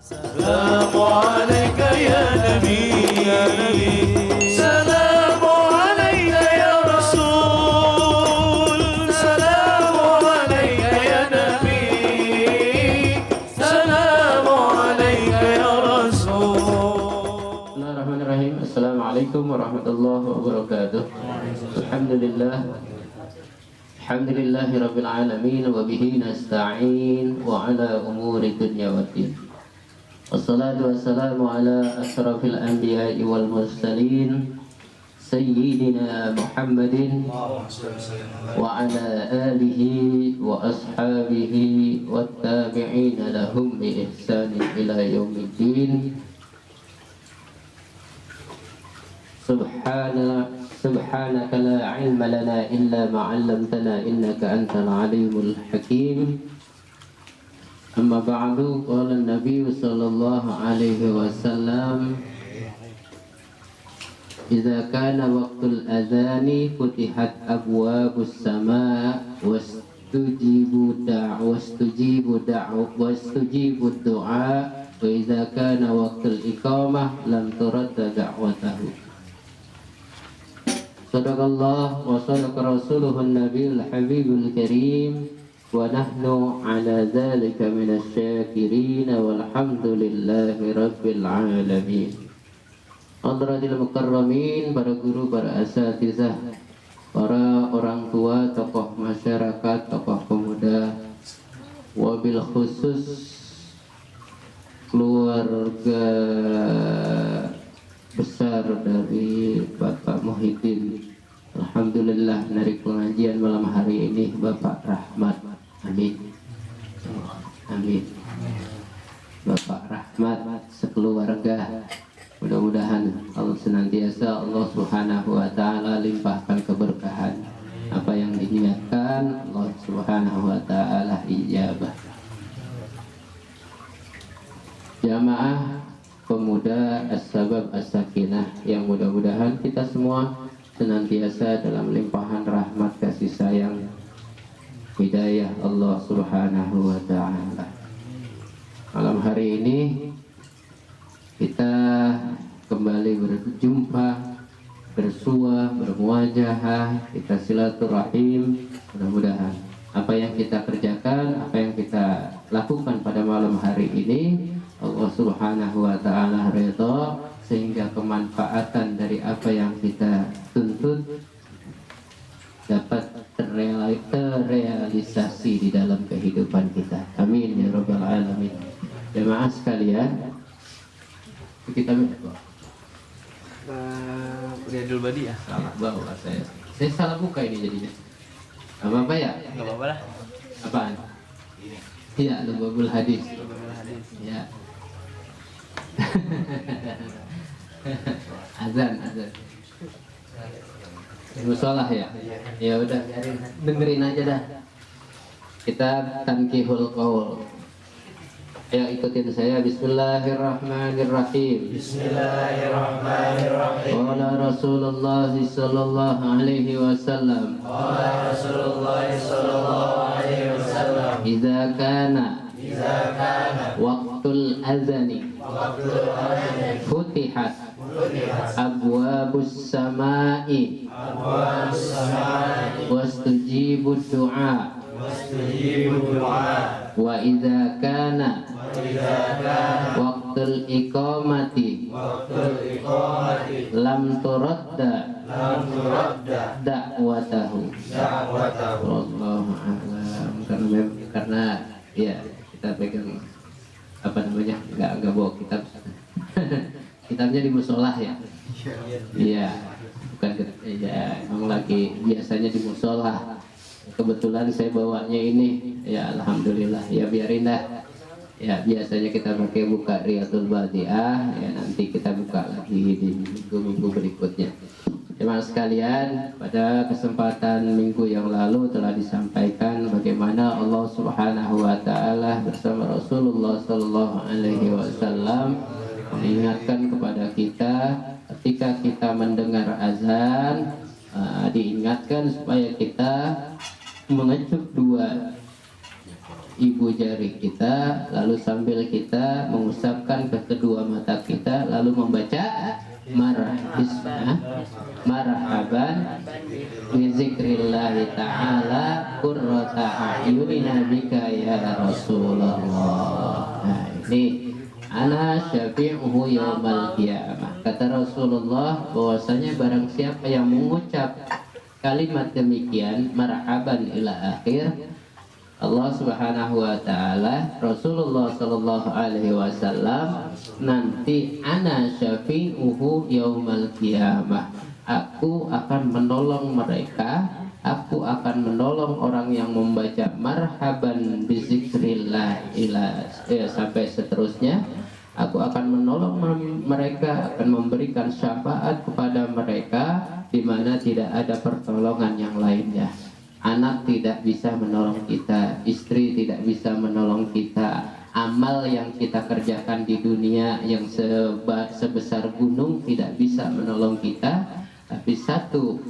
السلام عليك يا نبي سلام عليك يا رسول سلام عليك يا نبي سلام عليك يا رسول. Bismillahirrahmanirrahim. Assalamualaikum warahmatullahi wabarakatuh. Alhamdulillahi rabbil alamin wa bihi nasta'in wa ala umuri dunya waddin. Wassalatu wassalamu ala asrafil anbiya'i wal mursalin sayyidina Muhammadin wa ala alihi wa ashabihi wat tabi'ina lahum bi ihsanin ila yaumiddin. Subhanaka la ilma lana illa ma 'allamtana innaka antal alimul hakim. Amma ba'du, qala an-nabiy sallallahu alaihi wasallam, idza kana waqtul adhani futihat abwabus samaa wastujibu du'a wa idza kana waqtul iqamah lam turadda da'watahu. Sadaqallah wa sadaqa rasuluhun nabiyul habibul karim wa nahnu ala dhalika minasy syakirin walhamdulillahi rabbil alamin. Hadratil mukarramin, para guru, para asatizah, para orang tua, tokoh masyarakat, tokoh pemuda, wabil khusus keluarga besar dari Bapak Muhyiddin. Alhamdulillah, dari pengajian malam hari ini Bapak Rahmat. Amin. Amin. Bapak Rahmat sekeluarga, mudah-mudahan Allah senantiasa Allah Subhanahu wa taala limpahkan keberkahan. Apa yang diniatkan Allah Subhanahu wa taala ijabah. Jamaah pemuda as-sabab as-sakinah, yang mudah-mudahan kita semua senantiasa dalam limpahan rahmat kasih sayang hidayah Allah Subhanahu wa taala. Malam hari ini kita kembali berjumpa, bersua, bermuajahah, kita silaturahim. Mudah-mudahan apa yang kita kerjakan, apa yang kita lakukan pada malam hari ini Allah Subhanahu wa taala ridha, sehingga kemanfaatan dari apa yang kita tuntut dapat terrealisasi di dalam kehidupan kita. Amin ya rabbal alamin. Jemaah sekalian, kita Riyadul Badi ya? salah bawa saya salah buka ini jadinya. Apa ya? Gak apa-apa lah. Apaan? Iya, Lubabul Hadis. Ya. azan musolah ya. Ya udah, dengerin aja dah. Kita tankihul qaul. Ayo ikutin saya. Bismillahirrahmanirrahim. Bismillahirrahmanirrahim. Qala Rasulullah sallallahu alaihi wasallam. Qala Rasulullah sallallahu alaihi wasallam. Idza kana waqtul azani futihat abwabus samai wastujibud du'a wa idza kana waqtul iqamati lam turadda da'watahu. Wallahu a'lam. Karena ya kita pegang apa namanya, nggak bawa kitab. Kitabnya di musolah ya. Iya, bukan ya, emang lagi biasanya di musolah. Kebetulan saya bawanya ini, ya alhamdulillah. Ya biarin dah. Ya biasanya kita pakai buka Riyadul Badiah, ya nanti kita buka lagi di minggu-minggu berikutnya. Jemaah sekalian, pada kesempatan minggu yang lalu telah disampaikan bagaimana Allah Subhanahu wa taala bersama Rasulullah sallallahu alaihi wasallam mengingatkan kepada kita ketika kita mendengar azan, diingatkan supaya kita mengecup dua ibu jari kita, lalu sambil kita mengusapkan ke kedua mata kita, lalu membaca marhaban bi zikrillahi ta'ala qurrata a'yunina bika ya Rasulullah. Nah, ini ana syafi'uhu yaumal qiyamah. Kata Rasulullah bahwasanya barang siapa yang mengucap kalimat demikian marhaban ila akhir, Allah Subhanahu wa taala, Rasulullah sallallahu alaihi wasallam, nanti ana syafi'uhu yaumal qiyamah. Aku akan menolong mereka, aku akan menolong orang yang membaca marhaban bizikrillah ila sampai seterusnya. Aku akan menolong mereka, akan memberikan syafaat kepada mereka di mana tidak ada pertolongan yang lainnya. Anak tidak bisa menolong kita, istri tidak bisa menolong kita, amal yang kita kerjakan di dunia yang sebesar gunung tidak bisa menolong kita. Tapi satu,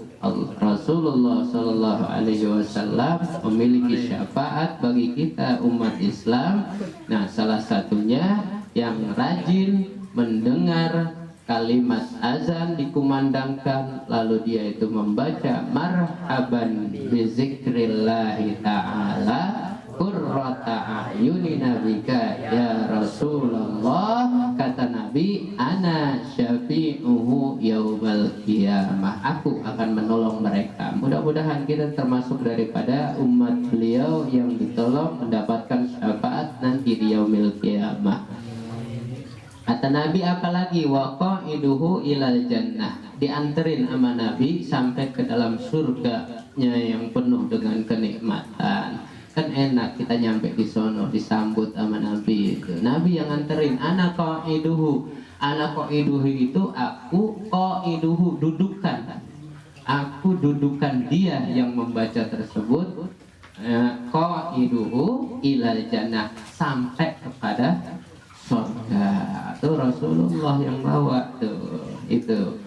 Rasulullah Shallallahu Alaihi Wasallam memiliki syafaat bagi kita umat Islam. Nah, salah satunya yang rajin mendengar kalimat azan dikumandangkan, lalu dia itu membaca marhaban bizikrillahi ta'ala qurrata a'yunina bika ya Rasulullah. Kata Nabi, ana syafi'uhu yaumal qiyamah. Aku akan menolong mereka. Mudah-mudahan kita termasuk daripada umat beliau yang ditolong mendapatkan syafaat nanti di yaumil qiyamah. Kata Nabi apalagi, waqaiduhu ilal jannah, dianterin sama Nabi sampai ke dalam surganya yang penuh dengan kenikmatan. Kan enak kita nyampe di sono disambut sama Nabi itu. Nabi yang nganterin, ana qaiduhu. Ana qaiduhu itu aku, qaiduhu dudukan. Aku dudukan dia yang membaca tersebut. Qaiduhu ilal jannah, sampai kepada surga. Itu Rasulullah yang bawa tuh itu.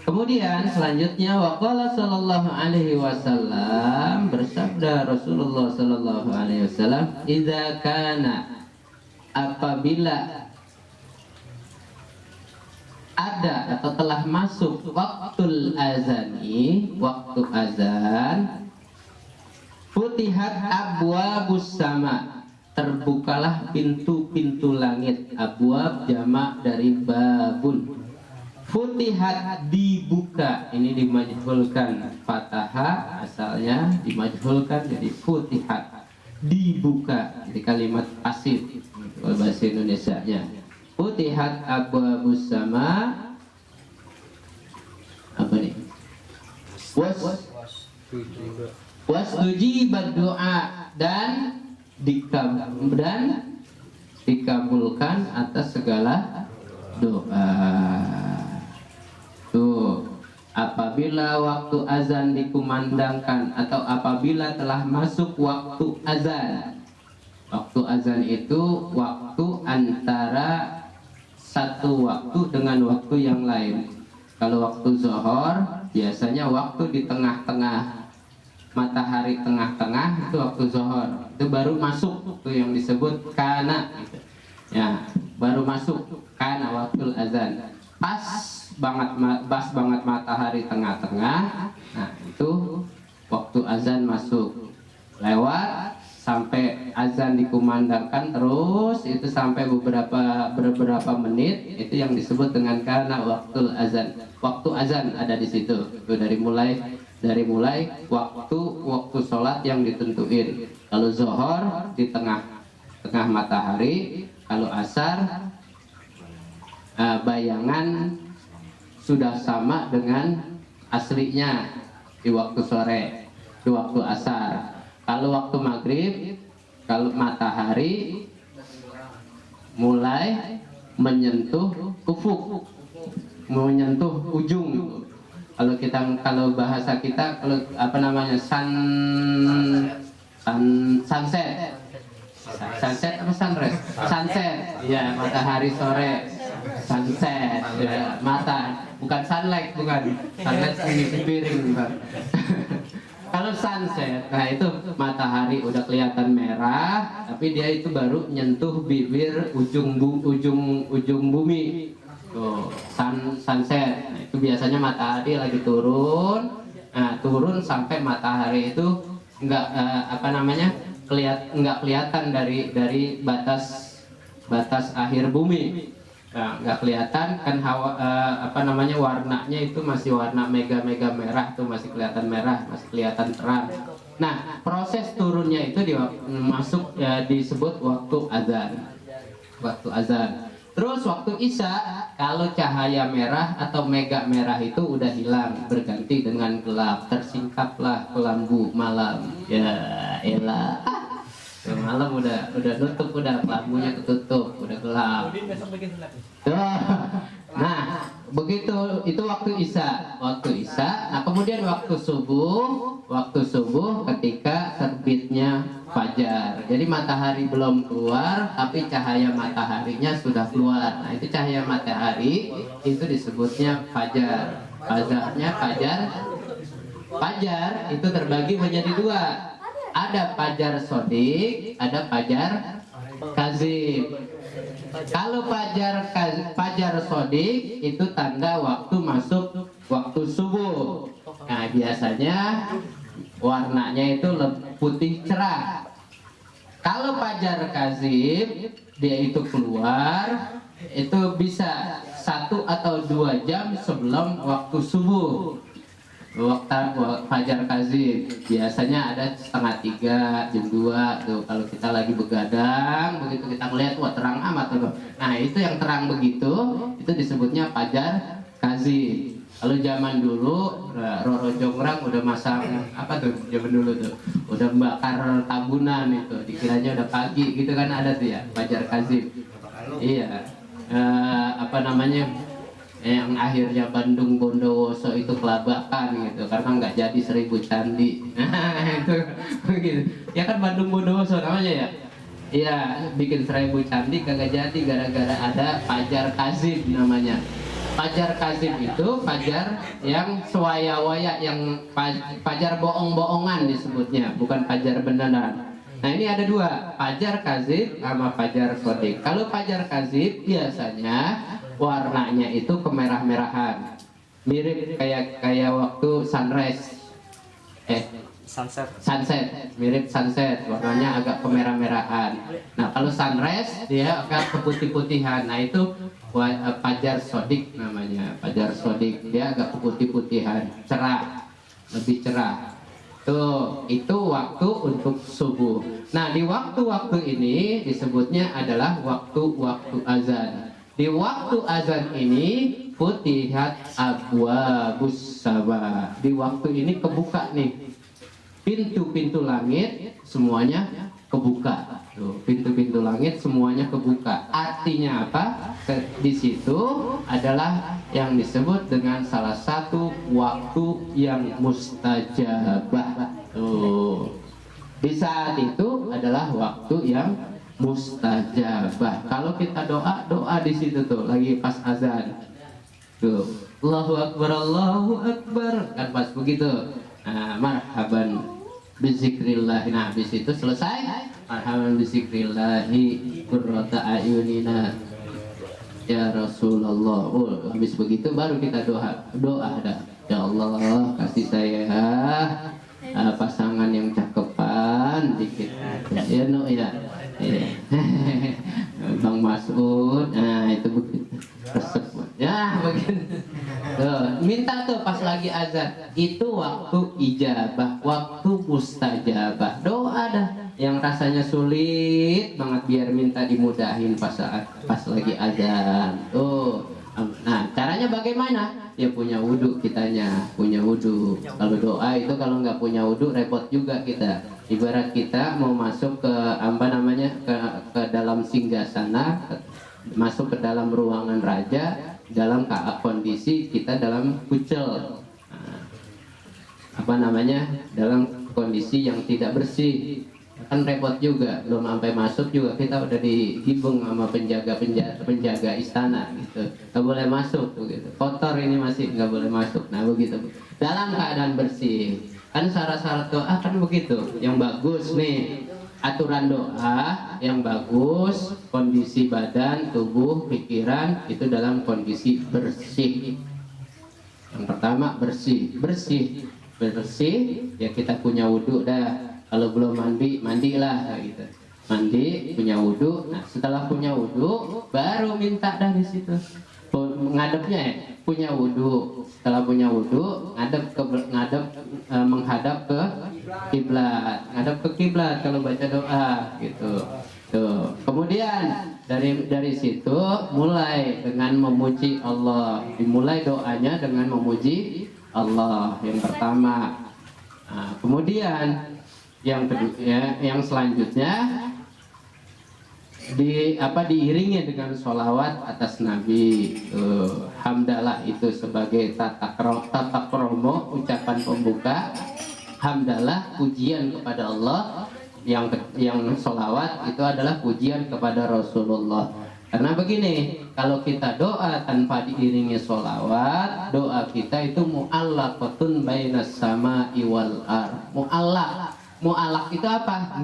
Kemudian selanjutnya waqala sallallahu alaihi wasallam, bersabda Rasulullah sallallahu alaihi wasallam, idza kana, apabila ada atau telah masuk waktul azani, waktu azan, futihat abwabus sama, terbukalah pintu-pintu langit. Abwab jamak dari babun. Futihat, dibuka, ini dimajhulkan fathah, asalnya dimajhulkan jadi futihat, dibuka, jadi kalimat pasif bahasa Indonesianya. Futihat abwabus sama, apa nih? Wasdujibat doa, dan dikabulkan atas segala doa. Tuh, apabila waktu azan dikumandangkan atau apabila telah masuk waktu azan. Waktu azan itu waktu antara satu waktu dengan waktu yang lain. Kalau waktu zuhur biasanya waktu di tengah-tengah, matahari tengah-tengah, itu waktu zuhur. Itu baru masuk tuh yang disebut kana gitu. Ya, baru masuk kana waktu azan. Pas banget matahari tengah-tengah. Nah, itu waktu azan masuk. Lewat sampai azan dikumandangkan terus itu sampai beberapa menit, itu yang disebut dengan kana waktu azan. Waktu azan ada di situ. Itu dari mulai waktu sholat yang ditentuin. Kalau zuhur di tengah matahari, kalau asar bayangan sudah sama dengan aslinya di waktu sore, di waktu asar. Kalau waktu maghrib, kalau matahari mulai menyentuh ufuk, menyentuh ujung. Kalau bahasa kita, kalau apa namanya, sunset apa sunrise? Sunset, ya, matahari sore, sunset, bukan sunlight, bukan sunlight ini piring, Pak. Kalau sunset, nah itu matahari udah kelihatan merah, tapi dia itu baru nyentuh bibir ujung bumi. Tuh, sunset. Nah, itu biasanya matahari lagi turun. Nah, turun sampai matahari itu nggak nggak kelihatan dari batas akhir bumi. Nah, nggak kelihatan kan warnanya itu masih warna mega merah tuh, masih kelihatan merah, masih kelihatan terang. Nah, proses turunnya itu disebut waktu azan. Terus waktu isya, kalau cahaya merah atau mega merah itu udah hilang, berganti dengan gelap, tersingkaplah kelambu malam. Ya elah, malam udah nutup, udah lampunya ketutup, udah gelap. Nah, begitu itu waktu isya. Nah, kemudian waktu subuh ketika terbitnya fajar. Jadi matahari belum keluar, tapi cahaya mataharinya sudah keluar. Nah, itu cahaya matahari itu disebutnya fajar. Fajar itu terbagi menjadi dua. Ada fajar sodik, ada fajar kazib. Kalau fajar sodik itu tanda waktu masuk waktu subuh. Nah, biasanya warnanya itu putih cerah. Kalau fajar kazib, dia itu keluar itu bisa 1 atau 2 jam sebelum waktu subuh. Waktu fajar kazib biasanya ada 2:30 jam 2 tuh, kalau kita lagi begadang begitu kita melihat wah terang amat tuh. Nah, itu yang terang begitu itu disebutnya fajar kazib. Kalau zaman dulu Roro Jongrang udah masang apa tuh zaman dulu tuh, udah bakar tabunan itu dikiranya udah pagi gitu kan, ada tuh ya fajar kazib. Iya, yang akhirnya Bandung Bondowoso itu kelabakan gitu karena nggak jadi 1000 candi. Itu begitu ya kan, Bandung Bondowoso namanya ya. Iya, bikin 1000 candi kagak jadi gara-gara ada fajar kazib namanya. Fajar kazib itu fajar yang swaya-waya, yang fajar bohong-bohongan disebutnya, bukan fajar beneran. Nah, ini ada dua, fajar kazib sama fajar sodik. Kalau fajar kazib biasanya warnanya itu kemerah-merahan, mirip kayak waktu sunset, mirip sunset, warnanya agak kemerah-merahan. Nah, kalau sunrise dia agak keputih-putihan. Nah, itu fajar sodik namanya, fajar sodik, dia agak keputih-putihan, cerah, lebih cerah. Tuh, itu waktu untuk subuh. Nah, di waktu-waktu ini disebutnya adalah waktu-waktu azan. Di waktu azan ini futihat abwabus sama. Di waktu ini kebuka nih pintu-pintu langit, semuanya kebuka. Tuh, pintu-pintu langit semuanya kebuka. Artinya apa? Di situ adalah yang disebut dengan salah satu waktu yang mustajabah. Tuh, di saat itu adalah waktu yang mustajabah. Kalau kita doa di situ tuh lagi pas azan. Tuh, Allahu Akbar kan pas begitu. Nah, marhaban bizikrillah. Nah, habis itu selesai marhaban bizikrillahi qurrata ayunina ya Rasulullah. Oh, habis begitu baru kita doa dah. Ya Allah, kasih saya pasangan yang cakepan dikit. Ya no ya. Bang Mas'ud, nah itu begitu. Resep. Ya begitu. Tuh, minta tuh pas lagi azan. Itu waktu ijabah, waktu mustajabah. Doa dah yang rasanya sulit banget biar minta dimudahin pas lagi azan. Tuh. Nah, caranya bagaimana? Ya punya wudhu kitanya, punya wudhu. Kalau doa itu kalau nggak punya wudhu repot juga kita. Ibarat kita mau masuk ke ke dalam singgasana, masuk ke dalam ruangan raja, dalam kondisi kita dalam kucel, dalam kondisi yang tidak bersih, kan repot juga. Belum sampai masuk juga kita udah dihibung sama penjaga istana gitu, nggak boleh masuk gitu. Kotor ini masih nggak boleh masuk. Nah begitu, dalam keadaan bersih. Kan syarat-syarat doa kan begitu. Yang bagus nih, aturan doa yang bagus, kondisi badan, tubuh, pikiran itu dalam kondisi bersih. Yang pertama bersih, ya kita punya wudhu dah. Kalau belum mandi, mandilah gitu. Mandi, punya wudhu. Nah, setelah punya wudhu, baru minta dah di situ. Ngadepnya ya, punya wudhu. Setelah punya wudhu, menghadap ke kiblat. Ngadep ke kiblat kalau baca doa gitu. Tuh. Kemudian dari situ mulai dengan memuji Allah. Dimulai doanya dengan memuji Allah yang pertama. Nah, kemudian yang kedua, yang selanjutnya diiringi dengan sholawat atas Nabi. Hamdalah itu sebagai tata kromo, ucapan pembuka. Hamdalah pujian kepada Allah. Yang sholawat itu adalah pujian kepada Rasulullah. Karena begini, kalau kita doa tanpa diiringi sholawat, doa kita itu mu'allaqatun bainas sama'i wal ardh. Mu'allaq itu apa?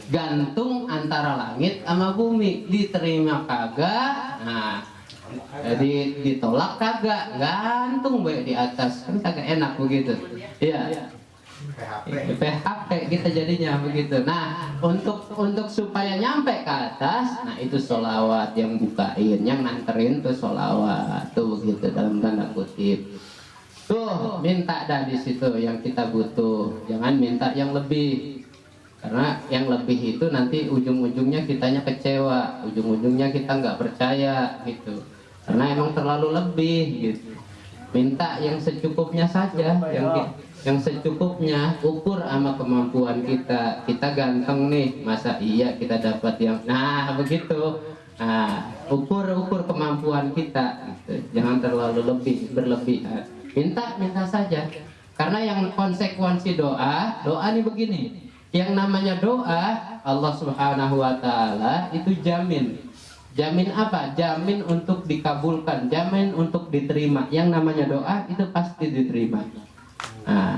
Gantung antara langit sama bumi. Diterima kagak, nah jadi ditolak kagak, gantung baik di atas, kan kagak enak begitu. Iya. PHP kita jadinya begitu. Nah, untuk supaya nyampe ke atas, nah itu sholawat yang bukain, yang nganterin tuh sholawat tuh begitu dalam tanda kutip. Tuh minta dah di situ yang kita butuh, jangan minta yang lebih. Karena yang lebih itu nanti ujung-ujungnya kitanya kecewa, ujung-ujungnya kita nggak percaya gitu. Karena emang terlalu lebih gitu. Minta yang secukupnya saja, yang secukupnya, ukur sama kemampuan kita. Kita ganteng nih, masa iya kita dapat yang, nah begitu. Nah, ukur kemampuan kita gitu. Jangan terlalu berlebihan. Minta saja. Karena yang konsekuensi doa nih begini. Yang namanya doa, Allah Subhanahu wa taala itu jamin. Jamin apa? Jamin untuk dikabulkan, jamin untuk diterima. Yang namanya doa itu pasti diterima. Nah,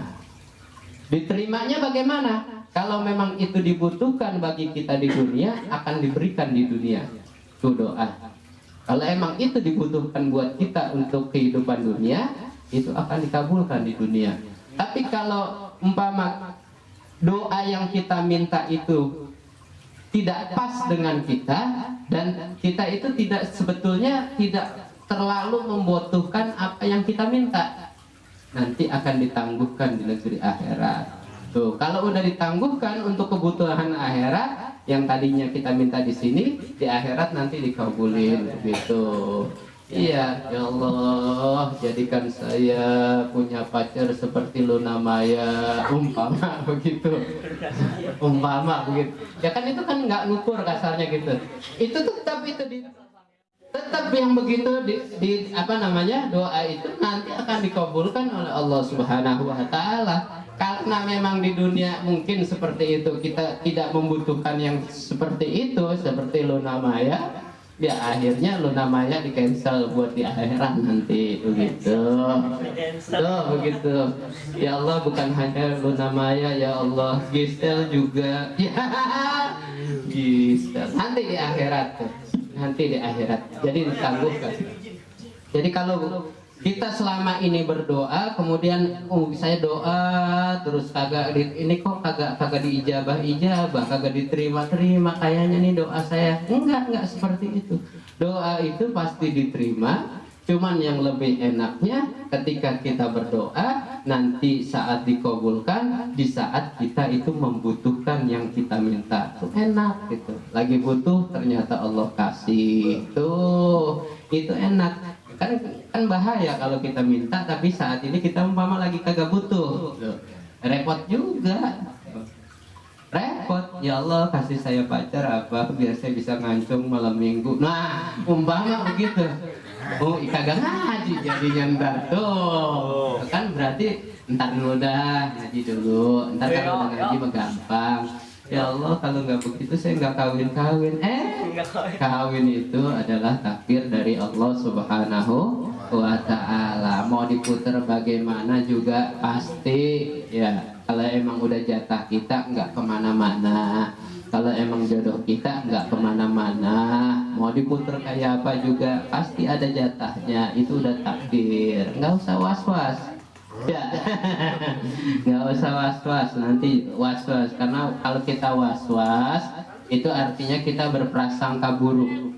diterimanya bagaimana? Kalau memang itu dibutuhkan bagi kita di dunia, akan diberikan di dunia. Itu doa. Kalau emang itu dibutuhkan buat kita untuk kehidupan dunia, itu akan dikabulkan di dunia. Tapi kalau umpama doa yang kita minta itu tidak pas dengan kita, dan kita itu sebetulnya tidak terlalu membutuhkan apa yang kita minta, nanti akan ditangguhkan di negeri akhirat. Tuh, kalau udah ditangguhkan untuk kebutuhan akhirat, yang tadinya kita minta di sini, di akhirat nanti dikabulin begitu. Iya, ya Allah, jadikan saya punya pacar seperti Luna Maya, umpama begitu. Umpama begitu. Ya kan itu kan nggak ngukur kasarnya gitu. Itu tetap tetap yang begitu di apa namanya, doa itu nanti akan dikabulkan oleh Allah Subhanahu wa taala. Karena memang di dunia mungkin seperti itu, kita tidak membutuhkan yang seperti itu, seperti Luna Maya. Ya akhirnya Luna Maya di cancel buat di akhirat nanti begitu. Tuh begitu. Ya Allah, bukan hanya Luna Maya, ya Allah, Gisel juga. Ya, Gisel. Nanti di akhirat tuh. Nanti di akhirat. Jadi ditangguhkan. Jadi kalau kita selama ini berdoa, kemudian saya doa terus kagak ini kok kagak diijabah, kagak diterima, kayaknya nih doa saya. Enggak seperti itu. Doa itu pasti diterima. Cuman yang lebih enaknya ketika kita berdoa nanti saat dikabulkan, di saat kita itu membutuhkan yang kita minta. Itu enak gitu. Lagi butuh ternyata Allah kasih. Tuh, itu enak. Kan bahaya kalau kita minta tapi saat ini kita umpama lagi kagak butuh. Repot juga. Repot. Ya Allah, kasih saya pacar apa biar saya bisa ngancung malam minggu. Nah, umpama begitu. Oh, kagak ngaji jadinya ntar tuh. Kan berarti ntar dulu dah, ngaji dulu. Ntar kalau udah ngaji mah gampang. Ya Allah, kalau nggak begitu saya nggak kawin. Kawin itu adalah takdir dari Allah Subhanahu wa Ta'ala. Mau diputer bagaimana juga pasti ya. Kalau emang udah jatah kita nggak kemana-mana. Kalau emang jodoh kita nggak kemana-mana. Mau diputer kayak apa juga pasti ada jatahnya. Itu udah takdir. Nggak usah was-was. Ya, nggak usah was-was. Nanti was-was karena kalau kita was-was itu artinya kita berprasangka buruk.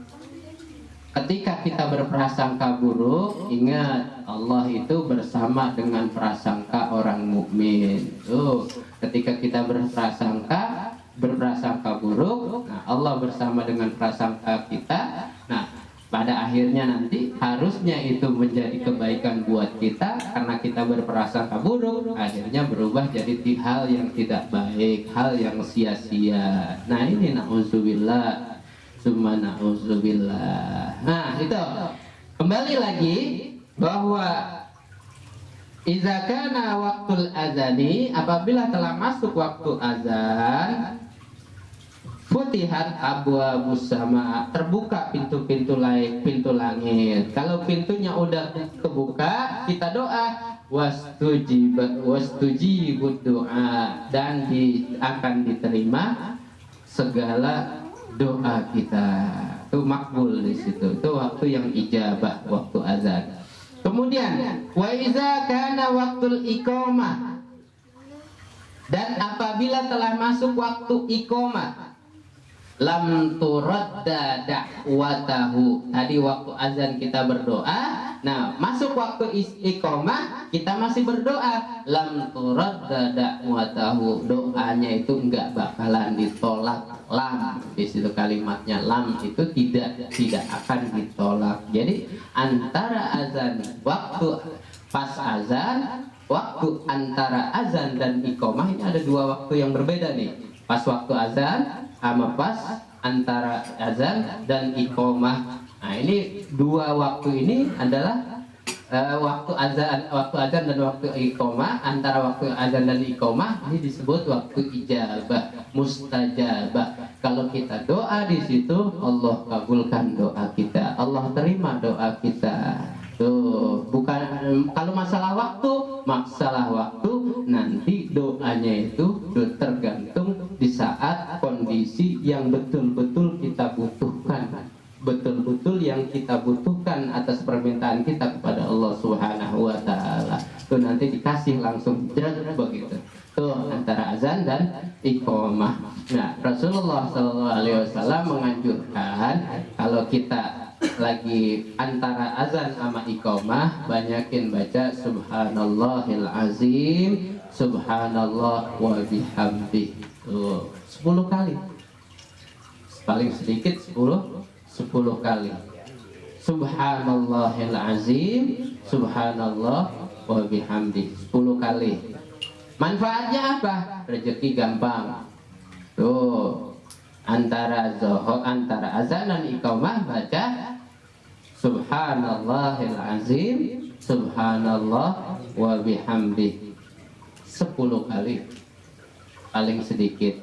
Ketika kita berprasangka buruk, ingat Allah itu bersama dengan prasangka orang mukmin. Tuh, ketika kita berprasangka buruk, nah Allah bersama dengan prasangka kita. Nah, pada akhirnya nanti harusnya itu menjadi kebaikan buat kita karena kita berprasangka buruk, akhirnya berubah jadi hal yang tidak baik, hal yang sia-sia. Nah, ini na'udzubillah. Summa na'udzubillah. Nah, itu kembali lagi bahwa iza kana waktul azani, apabila telah masuk waktu azan, futihat abwabus sama, terbuka pintu-pintu langit. Kalau pintunya udah kebuka, kita doa wastujibud doa, dan akan diterima segala doa kita. Itu makbul di situ. Itu waktu yang ijabah, waktu azan. Kemudian wa iza kana waktul iqamah, dan apabila telah masuk waktu iqamah, lam turadda da'watahu. Tadi waktu azan kita berdoa, nah masuk waktu iqamah kita masih berdoa, lam turadda da'watahu, doanya itu enggak bakalan ditolak. Lam di situ kalimatnya, lam itu tidak akan ditolak. Jadi antara azan, waktu pas azan, waktu antara azan dan iqamah ini ada dua waktu yang berbeda nih. Pas waktu azan sama pas antara azan dan iqamah. Nah, ini dua waktu ini adalah waktu azan dan waktu iqamah. Antara waktu azan dan iqamah ini disebut waktu ijabah, mustajabah. Kalau kita doa di situ, Allah kabulkan doa kita, Allah terima doa kita. Tuh, bukan kalau masalah waktu nanti doanya itu tergantung di saat kondisi yang betul-betul kita butuhkan, betul-betul yang kita butuhkan atas permintaan kita kepada Allah Subhanahu wa Ta'ala. Tuh nanti dikasih langsung begitu. Tuh antara azan dan iqamah. Nah, Rasulullah SAW menganjurkan kalau kita lagi antara azan sama iqamah, banyakin baca subhanallahil azim, subhanallah wa bihamdi. Tuh 10 kali. Paling sedikit 10 kali. Subhanallahil azim, subhanallah wa bihamdi 10 kali. Manfaatnya apa? Rezeki gampang. Tuh antara azan dan iqamah baca subhanallahil azim, subhanallah wa bihamdi 10 kali. Paling sedikit.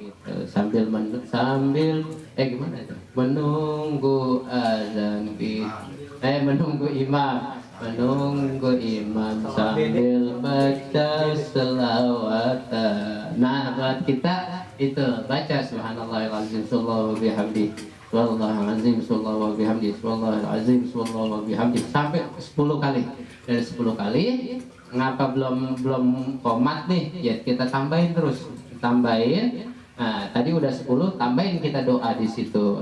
Sambil gimana itu? Menunggu azan menunggu imam sambil baca selawatan. Nah, buat kita itu baca subhanallahil azim, sallallahu bihamdi, subhanallahil azim, sallallahu bihamdi, subhanallahil azim, sallallahu bihamdi sampai 10 kali. Dari 10 kali, ngapa belum komat nih? Ya kita tambahin terus. Nah, tadi udah 10, tambahin kita doa di situ.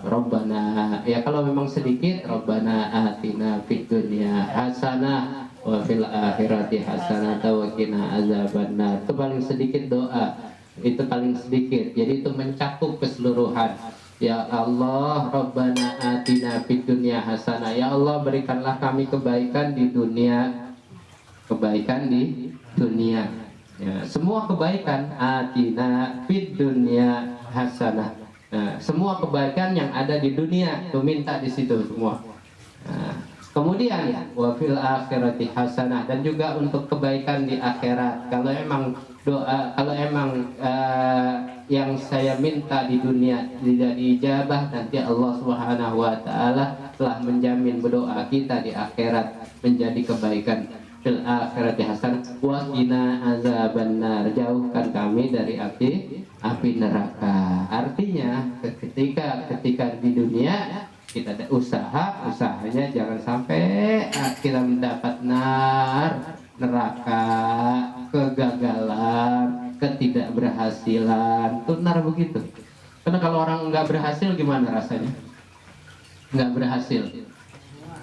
Robbana, ya kalau memang sedikit, Robbana atina fid dunya hasanah wa fil akhirati hasanah wa qina azabannar. Itu paling sedikit doa. Itu paling sedikit. Jadi itu mencakup keseluruhan. Ya Allah, Robbana atina fid dunya hasanah. Ya Allah, berikanlah kami kebaikan di dunia. Kebaikan di dunia. Ya, semua kebaikan atina fid dunya hasanah. Nah, semua kebaikan yang ada di dunia itu minta di situ semua. Nah, kemudian wa fil akhirati hasanah, dan juga untuk kebaikan di akhirat. Kalau emang yang saya minta di dunia tidak diijabah, nanti Allah Subhanahu wa taala telah menjamin berdoa kita di akhirat menjadi kebaikan. Fil akhirati hasanah wa qina azabannar, jauhkan kami dari api neraka. Artinya ketika di dunia kita ada usahanya jangan sampai kita mendapat neraka, kegagalan, ketidakberhasilan. Benar begitu. Karena kalau orang nggak berhasil gimana rasanya? Nggak berhasil,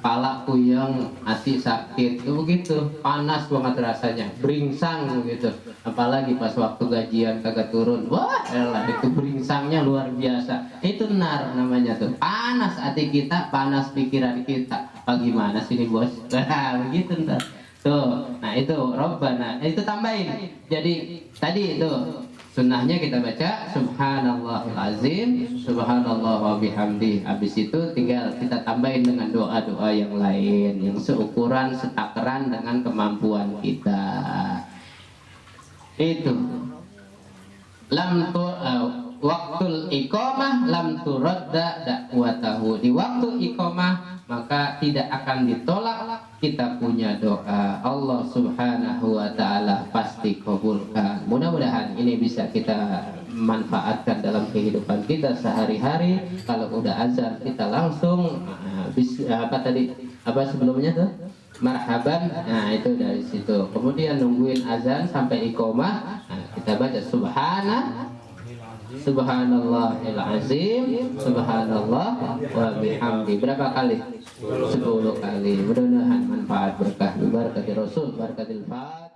kepala puyeng, hati sakit, itu begitu, panas banget rasanya, beringsang begitu. Apalagi pas waktu gajian kagak turun, wah elah, itu beringsangnya luar biasa. Itu nar namanya tuh, panas hati kita, panas pikiran kita. Apa gimana sih nih bos? Begitu ntar. Tuh, nah itu Rabbana, itu tambahin. Jadi tadi itu sunnahnya kita baca Subhanallahil azim, Subhanallah wa bihamdi. Habis itu tinggal kita tambahin dengan doa-doa yang lain yang seukuran, setakaran dengan kemampuan kita. Itu waktul iqamah lam turadda dakwatahu. Di waktu iqamah maka tidak akan ditolak kita punya doa. Allah Subhanahu wa taala pasti kabulkan. Mudah-mudahan ini bisa kita manfaatkan dalam kehidupan kita sehari-hari. Kalau udah azan kita langsung apa sebelumnya tuh? Marhaban. Nah, itu dari situ. Kemudian nungguin azan sampai iqamah. Nah, kita baca Subhanallahil azim, Subhanallah wa bihamdi. Berapa kali? 10 kali. Mudah-mudahan manfaat berkah, berkah Rasul, berkatil Fatihah.